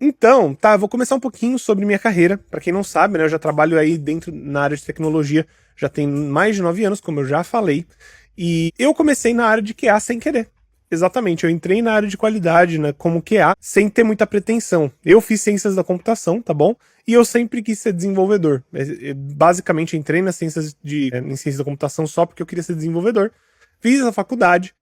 Então, tá, eu vou começar um pouquinho sobre minha carreira. Pra quem não sabe, né, eu já trabalho aí dentro na área de tecnologia já tem mais de 9 anos, como eu já falei. E eu comecei na área de QA sem querer. Exatamente, eu entrei na área de qualidade, né, como QA, sem ter muita pretensão. Eu fiz ciências da computação, tá bom? E eu sempre quis ser desenvolvedor. Basicamente, entrei nas em ciências da computação só porque eu queria ser desenvolvedor. Fiz a faculdade,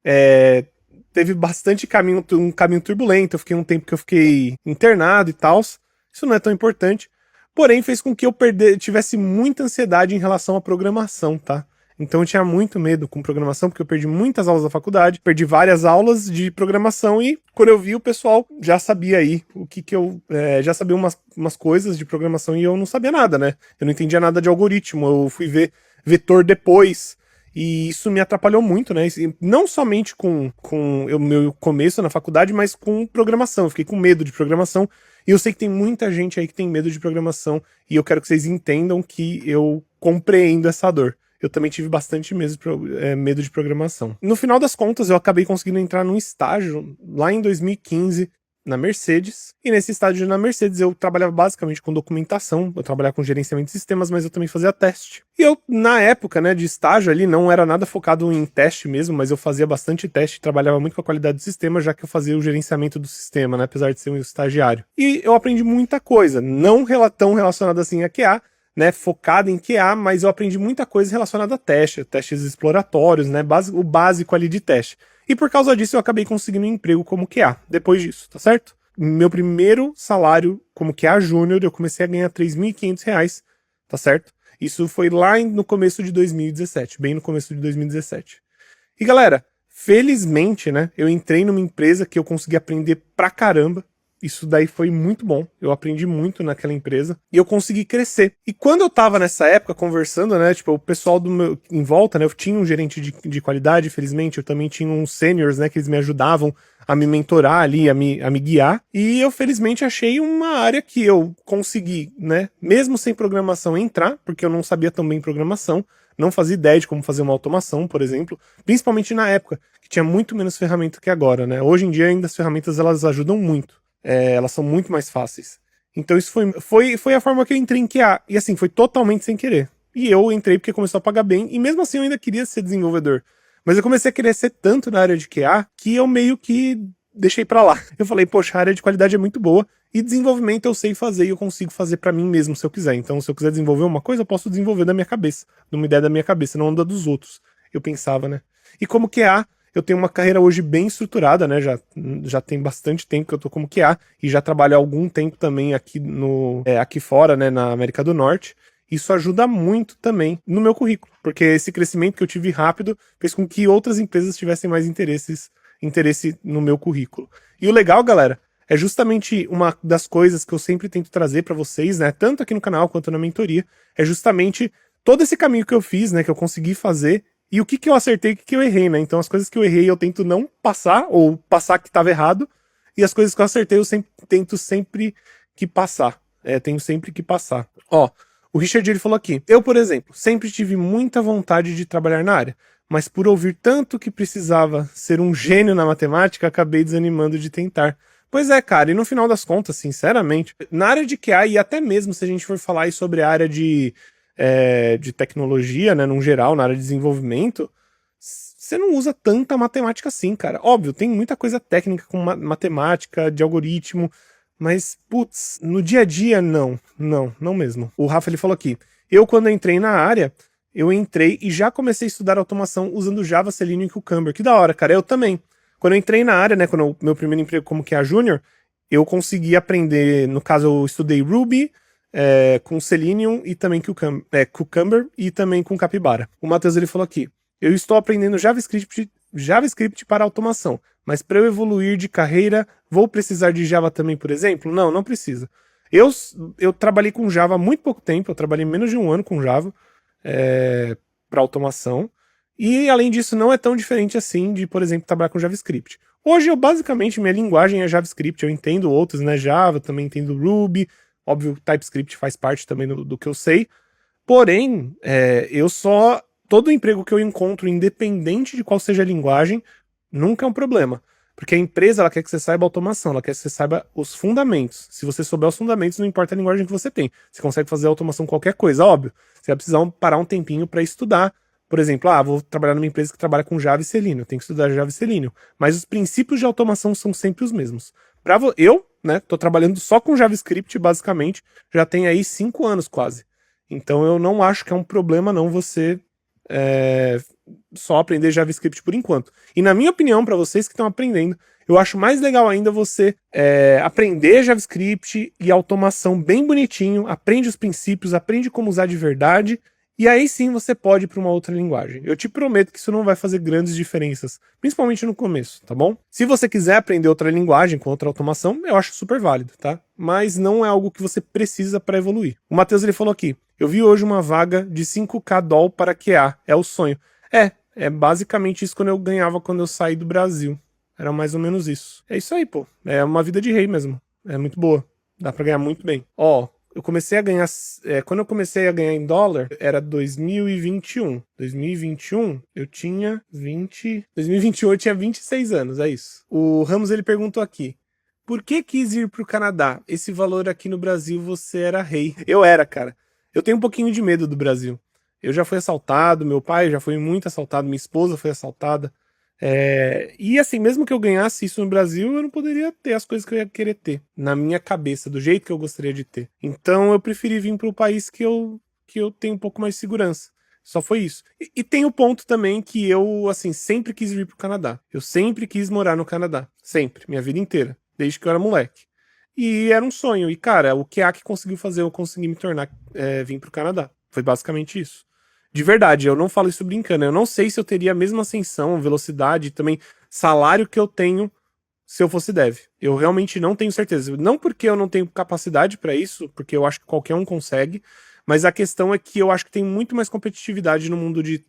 teve bastante caminho, um caminho turbulento. Eu fiquei um tempo que eu fiquei internado e tal. Isso não é tão importante. Porém, fez com que eu tivesse muita ansiedade em relação à programação, tá? Então eu tinha muito medo com programação, porque eu perdi muitas aulas da faculdade, perdi várias aulas de programação e quando eu vi o pessoal já sabia aí o que eu... já sabia umas coisas de programação e eu não sabia nada, né? Eu não entendia nada de algoritmo, eu fui ver vetor depois e isso me atrapalhou muito, né? E não somente com o meu começo na faculdade, mas com programação. Eu fiquei com medo de programação e eu sei que tem muita gente aí que tem medo de programação e eu quero que vocês entendam que eu compreendo essa dor. Eu também tive bastante medo de programação. No final das contas, eu acabei conseguindo entrar num estágio lá em 2015 na Mercedes. E nesse estágio na Mercedes eu trabalhava basicamente com documentação, eu trabalhava com gerenciamento de sistemas, mas eu também fazia teste. E eu, na época, né, de estágio ali, não era nada focado em teste mesmo, mas eu fazia bastante teste, trabalhava muito com a qualidade do sistema, já que eu fazia o gerenciamento do sistema, né, apesar de ser um estagiário. E eu aprendi muita coisa, não tão relacionada assim a QA, né, focado em QA, mas eu aprendi muita coisa relacionada a testes exploratórios, né, o básico ali de teste. E por causa disso eu acabei conseguindo um emprego como QA, depois disso, tá certo? Meu primeiro salário como QA Júnior, eu comecei a ganhar R$ 3.500, tá certo? Isso foi lá no começo de 2017, bem no começo de 2017. E galera, felizmente, né, eu entrei numa empresa que eu consegui aprender pra caramba. Isso daí foi muito bom, eu aprendi muito naquela empresa e eu consegui crescer. E quando eu tava nessa época conversando, né, tipo, o pessoal em volta, né, eu tinha um gerente de qualidade, felizmente, eu também tinha uns seniors, né, que eles me ajudavam a me mentorar ali, a me guiar. E eu felizmente achei uma área que eu consegui, né, mesmo sem programação entrar, porque eu não sabia tão bem programação, não fazia ideia de como fazer uma automação, por exemplo, principalmente na época, que tinha muito menos ferramenta que agora, né. Hoje em dia ainda as ferramentas elas ajudam muito. Elas são muito mais fáceis. Então isso foi a forma que eu entrei em QA. E assim, foi totalmente sem querer. E eu entrei porque começou a pagar bem. E mesmo assim eu ainda queria ser desenvolvedor. Mas eu comecei a querer ser tanto na área de QA que eu meio que deixei pra lá. Eu falei, poxa, a área de qualidade é muito boa. E desenvolvimento eu sei fazer e eu consigo fazer pra mim mesmo se eu quiser. Então se eu quiser desenvolver uma coisa, eu posso desenvolver da minha cabeça. Numa ideia da minha cabeça, não da dos outros. Eu pensava, né? E como QA, eu tenho uma carreira hoje bem estruturada, né? Já tem bastante tempo que eu tô como QA e já trabalho há algum tempo também aqui fora, né? Na América do Norte. Isso ajuda muito também no meu currículo, porque esse crescimento que eu tive rápido fez com que outras empresas tivessem mais interesse no meu currículo. E o legal, galera, é justamente uma das coisas que eu sempre tento trazer para vocês, né? Tanto aqui no canal quanto na mentoria, é justamente todo esse caminho que eu fiz, né? Que eu consegui fazer. E o que eu acertei e o que eu errei, né? Então as coisas que eu errei eu tento não passar, ou passar que estava errado, e as coisas que eu acertei eu tento sempre que passar. Tenho sempre que passar. Ó, o Richard ele falou aqui, eu, por exemplo, sempre tive muita vontade de trabalhar na área, mas por ouvir tanto que precisava ser um gênio na matemática, acabei desanimando de tentar. Pois é, cara, e no final das contas, sinceramente, na área de QA, e até mesmo se a gente for falar aí sobre a área de tecnologia, né, num geral, na área de desenvolvimento, você não usa tanta matemática assim, cara. Óbvio, tem muita coisa técnica com matemática, de algoritmo, mas, putz, no dia a dia, não mesmo. O Rafa, ele falou aqui, eu quando entrei na área, eu entrei e já comecei a estudar automação usando Java, Selenium e Cucumber. Que da hora, cara, eu também. Quando eu entrei na área, né, meu primeiro emprego como QA Júnior, eu consegui aprender, no caso eu estudei Ruby, com Selenium e também Cucumber e também com Capybara. O Matheus ele falou aqui, eu estou aprendendo JavaScript para automação, mas para eu evoluir de carreira, vou precisar de Java também, por exemplo? Não precisa. Eu trabalhei com Java há muito pouco tempo, eu trabalhei menos de um ano com Java para automação, e além disso não é tão diferente assim de, por exemplo, trabalhar com JavaScript. Hoje basicamente minha linguagem é JavaScript, eu entendo outros, né, Java, também entendo Ruby, óbvio, TypeScript faz parte também do que eu sei. Porém, todo emprego que eu encontro, independente de qual seja a linguagem, nunca é um problema. Porque a empresa, ela quer que você saiba automação, ela quer que você saiba os fundamentos. Se você souber os fundamentos, não importa a linguagem que você tem. Você consegue fazer automação qualquer coisa, óbvio. Você vai precisar parar um tempinho para estudar. Por exemplo, vou trabalhar numa empresa que trabalha com Java e Selenium, eu tenho que estudar Java e Selenium. Mas os princípios de automação são sempre os mesmos. Eu, né, tô trabalhando só com JavaScript, basicamente, já tem aí 5 anos quase. Então eu não acho que é um problema não você só aprender JavaScript por enquanto. E na minha opinião, para vocês que estão aprendendo, eu acho mais legal ainda você aprender JavaScript e automação bem bonitinho, aprende os princípios, aprende como usar de verdade, e aí sim você pode ir para uma outra linguagem. Eu te prometo que isso não vai fazer grandes diferenças, principalmente no começo, tá bom? Se você quiser aprender outra linguagem com outra automação, eu acho super válido, tá? Mas não é algo que você precisa para evoluir. O Matheus, ele falou aqui: eu vi hoje uma vaga de 5K doll para QA, é o sonho. É basicamente isso quando eu ganhava quando eu saí do Brasil. Era mais ou menos isso. É isso aí, pô. É uma vida de rei mesmo. É muito boa. Dá pra ganhar muito bem. Eu comecei a ganhar... quando eu comecei a ganhar em dólar, era 2021. 2021, eu tinha 20... 2021 eu tinha 26 anos, é isso. O Ramos, ele perguntou aqui: por que quis ir pro Canadá? Esse valor aqui no Brasil você era rei. Eu era, cara. Eu tenho um pouquinho de medo do Brasil. Eu já fui assaltado, meu pai já foi muito assaltado, minha esposa foi assaltada. E assim, mesmo que eu ganhasse isso no Brasil, eu não poderia ter as coisas que eu ia querer ter na minha cabeça, do jeito que eu gostaria de ter. Então eu preferi vir para o país que eu tenho um pouco mais de segurança. Só foi isso. E tem o ponto também que eu, assim, sempre quis vir pro Canadá. Eu sempre quis morar no Canadá. Sempre. Minha vida inteira. Desde que eu era moleque. E era um sonho. E, cara, o que conseguiu fazer eu conseguir me tornar, vir pro Canadá. Foi basicamente isso. De verdade, eu não falo isso brincando. Eu não sei se eu teria a mesma ascensão, velocidade, também salário que eu tenho se eu fosse dev. Eu realmente não tenho certeza. Não porque eu não tenho capacidade para isso, porque eu acho que qualquer um consegue, mas a questão é que eu acho que tem muito mais competitividade no mundo de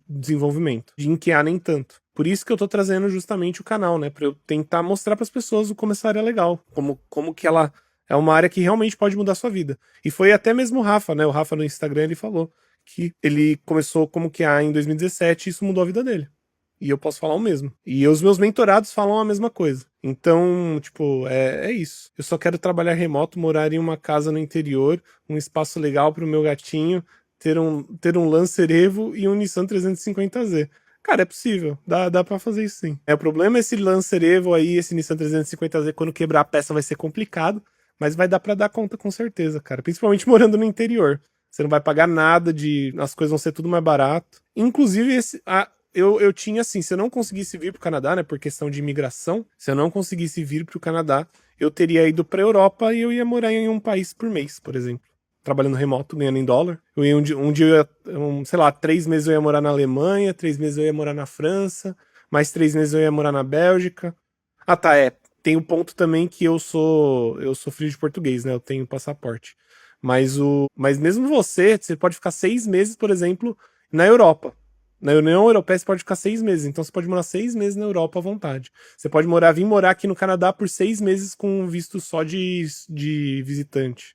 desenvolvimento. De QA nem tanto. Por isso que eu tô trazendo justamente o canal, né? Pra eu tentar mostrar para as pessoas como essa área é legal. Como que ela é uma área que realmente pode mudar a sua vida. E foi até mesmo o Rafa, né? O Rafa no Instagram, ele falou que ele começou como QA em 2017 e isso mudou a vida dele. E eu posso falar o mesmo. E os meus mentorados falam a mesma coisa. Então, tipo, é isso. Eu só quero trabalhar remoto, morar em uma casa no interior, um espaço legal pro meu gatinho, ter um Lancer Evo e um Nissan 350Z. Cara, é possível. Dá pra fazer isso sim. O problema é esse Lancer Evo aí, esse Nissan 350Z, quando quebrar a peça vai ser complicado, mas vai dar pra dar conta com certeza, cara. Principalmente morando no interior. Você não vai pagar nada as coisas vão ser tudo mais barato. Inclusive, eu tinha assim, se eu não conseguisse vir pro Canadá, né, por questão de imigração, se eu não conseguisse vir pro Canadá, eu teria ido pra Europa e eu ia morar em um país por mês, por exemplo. Trabalhando remoto, ganhando em dólar. Eu ia um dia, sei lá, 3 meses eu ia morar na Alemanha, 3 meses eu ia morar na França, mais 3 meses eu ia morar na Bélgica. Tem o ponto também que eu sou filho de português, né, eu tenho passaporte. Mas mesmo você pode ficar 6 meses, por exemplo, na Europa. Na União Europeia você pode ficar 6 meses, então você pode morar 6 meses na Europa à vontade. Você pode vir morar aqui no Canadá por 6 meses com um visto só de visitante.